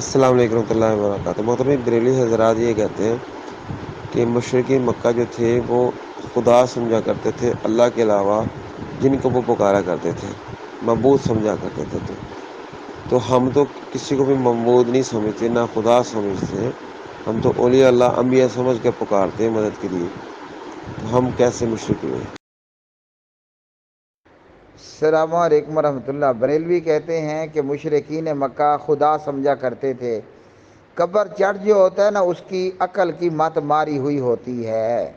السلام علیکم ورحمۃ اللہ وبرکاتہ۔ محترم بریلی حضرات یہ کہتے ہیں کہ مشرقین مکہ جو تھے وہ خدا سمجھا کرتے تھے، اللہ کے علاوہ جن کو وہ پکارا کرتے تھے معبود سمجھا کرتے تھے۔ تو ہم تو کسی کو بھی معبود نہیں سمجھتے، نہ خدا سمجھتے ہیں، ہم تو اولیاء اللہ انبیاء سمجھ کے پکارتے ہیں مدد کے لیے۔ تو ہم کیسے مشرک ہوئے؟ السلام علیکم ورحمۃ اللہ۔ بریلوی کہتے ہیں کہ مشرکین مکہ خدا سمجھا کرتے تھے، قبر چڑھ جو ہوتا ہے نا اس کی عقل کی مت ماری ہوئی ہوتی ہے،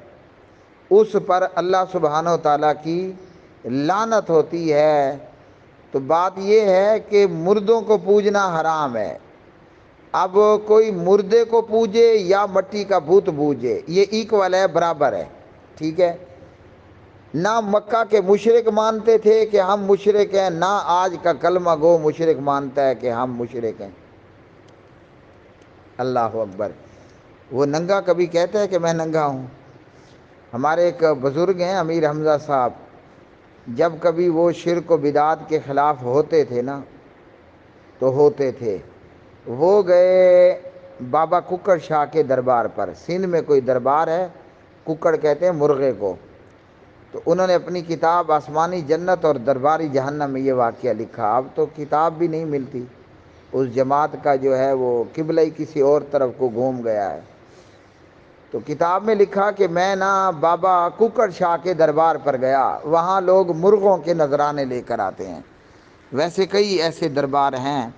اس پر اللہ سبحانہ و تعالیٰ کی لعنت ہوتی ہے۔ تو بات یہ ہے کہ مردوں کو پوجنا حرام ہے۔ اب کوئی مردے کو پوجے یا مٹی کا بت پوجے، یہ ایکول ہے، برابر ہے، ٹھیک ہے۔ نہ مکہ کے مشرک مانتے تھے کہ ہم مشرک ہیں، نہ آج کا کلمہ گو مشرک مانتا ہے کہ ہم مشرک ہیں۔ اللہ اکبر۔ وہ ننگا کبھی کہتا ہے کہ میں ننگا ہوں؟ ہمارے ایک بزرگ ہیں امیر حمزہ صاحب، جب کبھی وہ شرک و بدعات کے خلاف ہوتے تھے نا تو ہوتے تھے، وہ گئے بابا ککڑ شاہ کے دربار پر۔ سندھ میں کوئی دربار ہے، ککڑ کہتے ہیں مرغے کو۔ تو انہوں نے اپنی کتاب آسمانی جنت اور درباری جہنم میں یہ واقعہ لکھا۔ اب تو کتاب بھی نہیں ملتی، اس جماعت کا جو ہے وہ قبلہ ہی کسی اور طرف کو گھوم گیا ہے۔ تو کتاب میں لکھا کہ میں نا بابا ککڑ شاہ کے دربار پر گیا، وہاں لوگ مرغوں کے نذرانے لے کر آتے ہیں۔ ویسے کئی ایسے دربار ہیں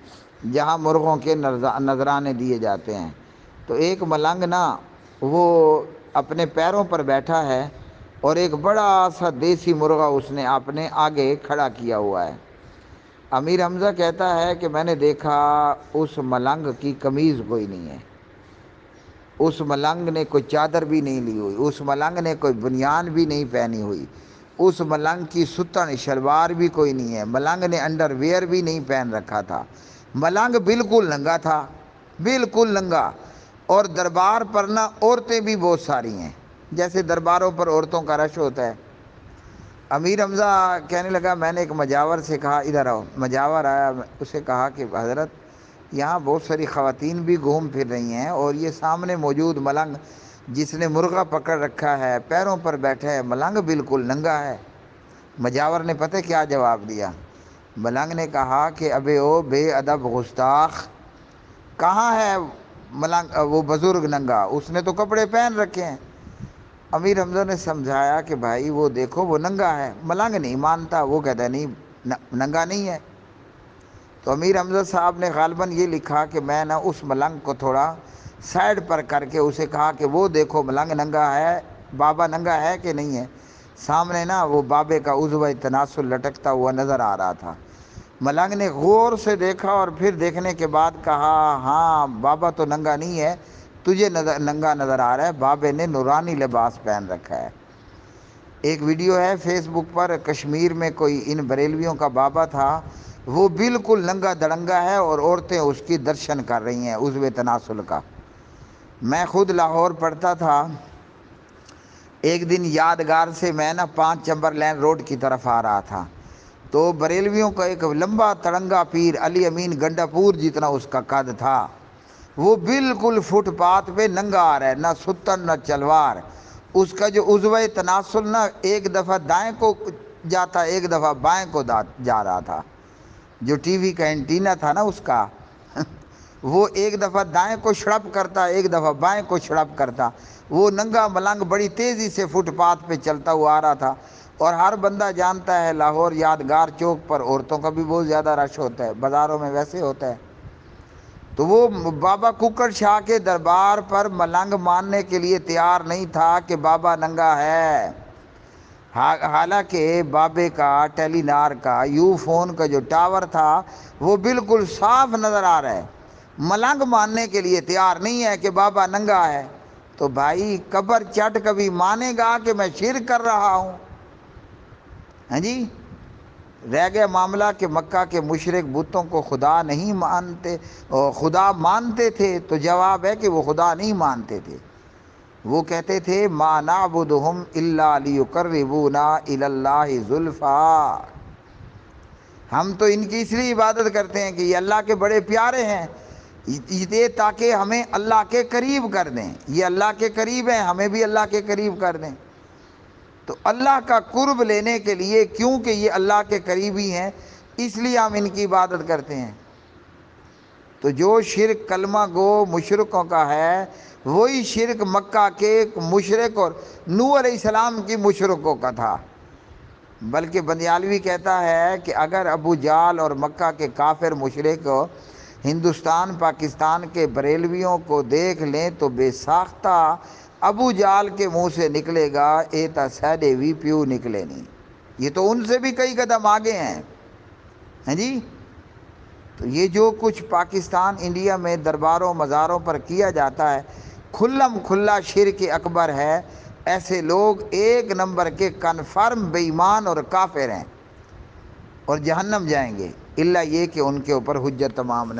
جہاں مرغوں کے نذرانے دیے جاتے ہیں۔ تو ایک ملنگ نا وہ اپنے پیروں پر بیٹھا ہے اور ایک بڑا سا دیسی مرغہ اس نے اپنے آگے کھڑا کیا ہوا ہے۔ امیر حمزہ کہتا ہے کہ میں نے دیکھا اس ملنگ کی قمیض کوئی نہیں ہے، اس ملنگ نے کوئی چادر بھی نہیں لی ہوئی، اس ملنگ نے کوئی بنیان بھی نہیں پہنی ہوئی، اس ملنگ کی ستن شلوار بھی کوئی نہیں ہے، ملنگ نے انڈر ویئر بھی نہیں پہن رکھا تھا، ملنگ بالکل ننگا تھا، بالکل ننگا۔ اور دربار پر نا عورتیں بھی بہت ساری ہیں، جیسے درباروں پر عورتوں کا رش ہوتا ہے۔ امیر حمزہ کہنے لگا، میں نے ایک مجاور سے کہا ادھر آؤ۔ مجاور آیا، اسے کہا کہ حضرت یہاں بہت ساری خواتین بھی گھوم پھر رہی ہیں اور یہ سامنے موجود ملنگ جس نے مرغہ پکڑ رکھا ہے پیروں پر بیٹھا ہے، ملنگ بالکل ننگا ہے۔ مجاور نے پتہ کیا جواب دیا؟ ملنگ نے کہا کہ ابے او بے ادب گستاخ، کہاں ہے ملنگ وہ بزرگ ننگا؟ اس نے تو کپڑے پہن رکھے ہیں۔ امیر حمزہ نے سمجھایا کہ بھائی وہ دیکھو وہ ننگا ہے۔ ملنگ نہیں مانتا، وہ کہتا ہے نہیں ننگا نہیں ہے۔ تو امیر حمزہ صاحب نے غالباً یہ لکھا کہ میں نا اس ملنگ کو تھوڑا سائڈ پر کر کے اسے کہا کہ وہ دیکھو ملنگ ننگا ہے، بابا ننگا ہے کہ نہیں ہے؟ سامنے نا وہ بابے کا عضو تناسل لٹکتا ہوا نظر آ رہا تھا۔ ملنگ نے غور سے دیکھا اور پھر دیکھنے کے بعد کہا ہاں بابا تو ننگا نہیں ہے، تجھے ننگا نظر آ رہا ہے، بابے نے نورانی لباس پہن رکھا ہے۔ ایک ویڈیو ہے فیس بک پر، کشمیر میں کوئی ان بریلویوں کا بابا تھا، وہ بالکل ننگا دڑنگا ہے اور عورتیں اس کی درشن کر رہی ہیں عضو تناسل کا۔ میں خود لاہور پڑھتا تھا، ایک دن یادگار سے میں نا 5 چمبر لین روڈ کی طرف آ رہا تھا، تو بریلویوں کا ایک لمبا تڑنگا پیر علی امین گنڈا پور جتنا اس کا قد تھا، وہ بالکل فٹ پاتھ پہ ننگا آ رہا ہے، نہ ستن نہ چلوار۔ اس کا جو عضو تناسل نا ایک دفعہ دائیں کو جاتا، ایک دفعہ بائیں کو جا رہا تھا۔ جو ٹی وی کا اینٹینا تھا نا اس کا وہ ایک دفعہ دائیں کو چھڑپ کرتا، ایک دفعہ بائیں کو چھڑپ کرتا۔ وہ ننگا ملنگ بڑی تیزی سے فٹ پاتھ پہ چلتا ہوا آ رہا تھا، اور ہر بندہ جانتا ہے لاہور یادگار چوک پر عورتوں کا بھی بہت زیادہ رش ہوتا ہے، بازاروں میں ویسے ہوتا ہے۔ تو وہ بابا ککڑ شاہ کے دربار پر ملنگ ماننے کے لیے تیار نہیں تھا کہ بابا ننگا ہے۔ حالانکہ بابے کا ٹیلی نار کا یو فون کا جو ٹاور تھا وہ بالکل صاف نظر آ رہا ہے، ملنگ ماننے کے لیے تیار نہیں ہے کہ بابا ننگا ہے۔ تو بھائی قبر چٹ کبھی مانے گا کہ میں شرک کر رہا ہوں؟ ہاں جی، رہ گیا معاملہ کہ مکہ کے مشرک بتوں کو خدا نہیں مانتے، خدا مانتے تھے، تو جواب ہے کہ وہ خدا نہیں مانتے تھے۔ وہ کہتے تھے ما نعبدہم الا لیقربونا الی اللہ زلفیٰ، ہم تو ان کی اس لیے عبادت کرتے ہیں کہ یہ اللہ کے بڑے پیارے ہیں، یہ تاکہ ہمیں اللہ کے قریب کر دیں، یہ اللہ کے قریب ہیں، ہمیں بھی اللہ کے قریب کر دیں۔ تو اللہ کا قرب لینے کے لیے، کیونکہ یہ اللہ کے قریبی ہیں، اس لیے ہم ان کی عبادت کرتے ہیں۔ تو جو شرک کلمہ گو مشرکوں کا ہے، وہی شرک مکہ کے مشرک اور نوح علیہ السلام کی مشرکوں کا تھا۔ بلکہ بندیالوی کہتا ہے کہ اگر ابو جہل اور مکہ کے کافر مشرک ہندوستان پاکستان کے بریلویوں کو دیکھ لیں تو بے ساختہ ابو جہل کے منہ سے نکلے گا اے تا سیدے وی پیو نکلے نہیں۔ یہ تو ان سے بھی کئی قدم آگے ہیں، ہیں جی۔ تو یہ جو کچھ پاکستان انڈیا میں درباروں مزاروں پر کیا جاتا ہے، کھلم کھلا شرک اکبر ہے۔ ایسے لوگ ایک نمبر کے کنفرم بے ایمان اور کافر ہیں اور جہنم جائیں گے، الا یہ کہ ان کے اوپر حجت تمام نہ